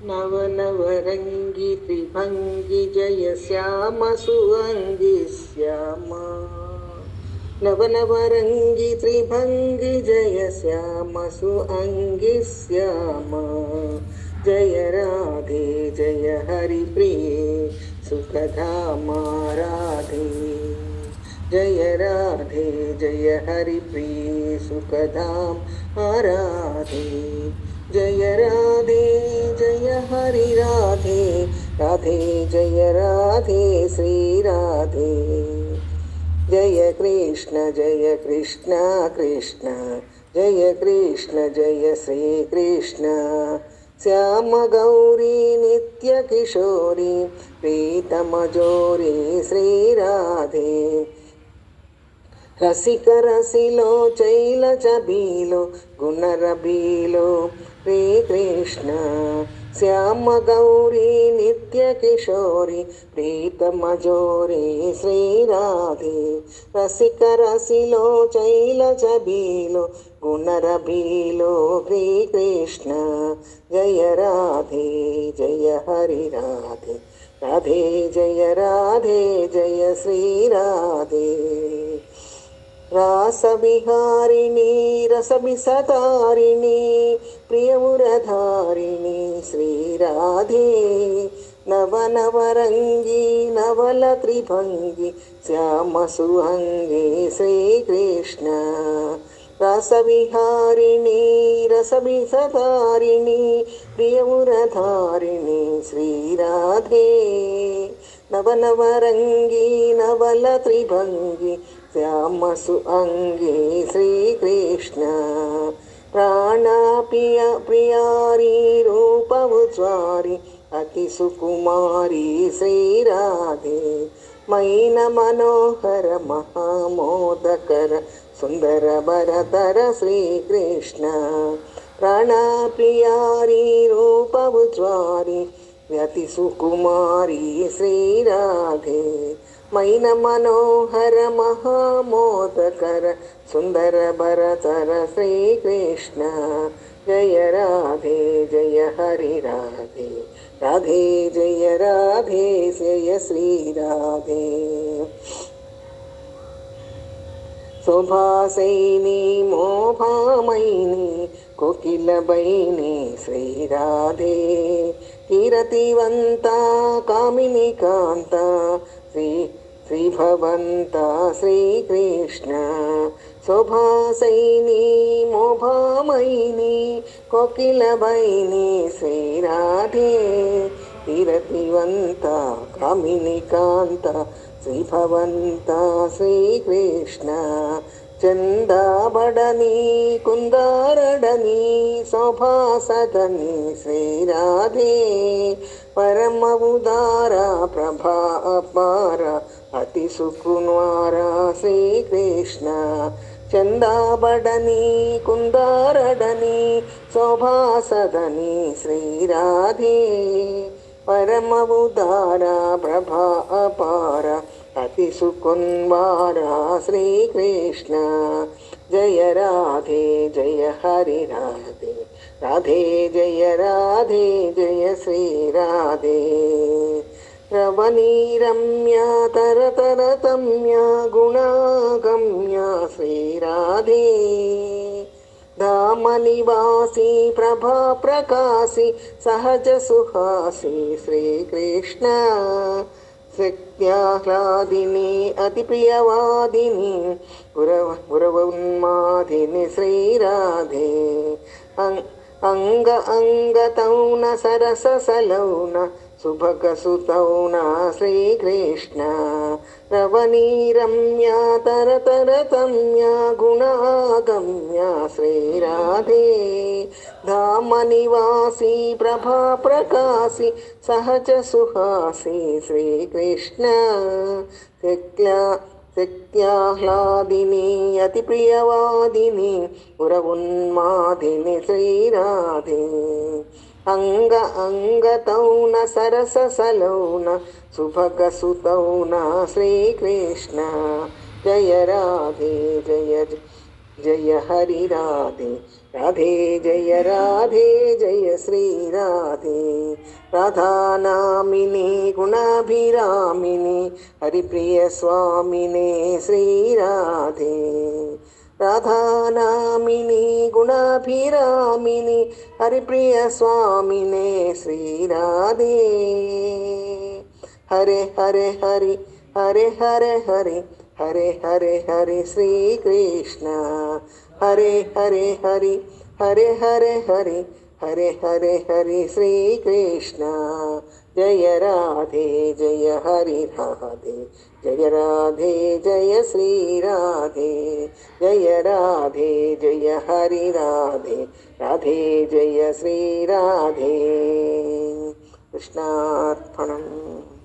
नवनवरङ्गी त्रिभङ्गी जय श्याम सुअङ्गी श्यामा। नवनवरङ्गी त्रिभङ्गी जय श्याम सुअङ्गी श्यामा। जय राधे जय हरिप्रिये सुखधामा राधे। जय राधे जय हरिप्रिये सुखधाम राधे। जय राधे जय हरि राधे राधे जय राधे श्री राधे। जय कृष्ण कृष्ण जय कृष्ण जय श्री कृष्ण। श्याम गौरी नित्य किशोरी प्रीतम जोरी श्री राधे। रसिक रसिलो चैल चबीलो गुणरबीलो श्री कृष्ण। श्याम गौरी नित्य किशोरी प्रीतम जोरी श्री राधे। रसिक रसिलो चैल चबीलो गुणरबीलो श्री कृष्ण। जय राधे जय हरि राधे राधे जय राधे जय श्री राधे। रासविहारिणी रसविसतारिणी प्रियमुरधारिणी श्री राधे। नवनवरङ्गी नवल त्रिभङ्गी श्याम सुअङ्गी श्री कृष्ण। रसविहारिणी रसविसतारिणी प्रियमुरधारिणी श्री राधे। नवनवरङ्गी नवल त्रिभङ्गी श्याम सुअङ्गी श्री कृष्ण। प्राणापिय प्रियारी रूपमुज्वारी अति सुकुमारी श्री राधे। मैन मनोहर महामोदकर सुंदर बरतर श्री कृष्ण। प्राणप्रियारी रूपमुज्वारी अति सुकुमारी श्री राधे। मैन मनोहर महामोदकर सुंदर बरतर श्री कृष्ण। जय राधे जय हरि राधे राधे जय राधे जय श्री राधे। शोभासैनी मोभामयिनी कोकिलबैनी श्री राधे। कीरतिवंता कामिनी कांता श्री भवंता श्री कृष्ण। शोभासैनी मोभामयिनी कोकिलबैनी श्री राधे। कीरतिवंता कामिनी कांता श्री भवंता श्री कृष्ण। चंदाबड़नी कुंदारडनी शोभासदनी श्री राधे। परम उदारा प्रभा अपारा अति सुकुमारा श्री कृष्ण। चंदाबड़नी कुंदारडनी शोभासदनी श्री राधे। परम उदारा प्रभा अपारा अति सुकुमारा श्री कृष्ण। जय राधे जय हरि राधे राधे जय राधे जय श्री राधे। रवनी रम्या तरतरतम्या गुणागम्या श्री राधे। धामनिवासी प्रभा प्रकाशी सहज सुहासी श्री कृष्ण। शक्त्याह्लादिनी अतिप्रियवादिनी पुरवोन्मादिनी श्री राधे। अंग अंगतौन सरस सलौन सुभग सुतौन श्री कृष्ण। रवनी रम्या तरतरतम्या गुणागम्या श्री राधे। धामनिवासी प्रभा प्रकाशी सहज सुहासी श्री कृष्ण। शक्त्याह्लादिनी अतिप्रियवादिनी पुरवोन्मादिनी श्री राधे। अंग अंगतौन सरस सलौन सुभग सुतौन श्री कृष्ण। जय राधे जय జయ హరి రాధే రాధే జయ శ్రీ రాధే రాధానామిని గుణాభిరామిని హరిప్రియ స్వామినే శ్రీ రాధే రాధానామిని గుణాభిరామిని హరిప్రియ స్వామినే శ్రీ రాధే హరే హరే హరి హరే హరే హరి హరే హరే హరి శ్రీకృష్ణ హరే హరే హరి హరే హరే హరి హరే హరే హరి శ్రీకృష్ణ జయ రాధే జయ హరి రాధే జయ రాధే జయ శ్రీ రాధే జయ రాధే జయ హరి రాధే రాధే జయ శ్రీ రాధే కృష్ణార్పణం.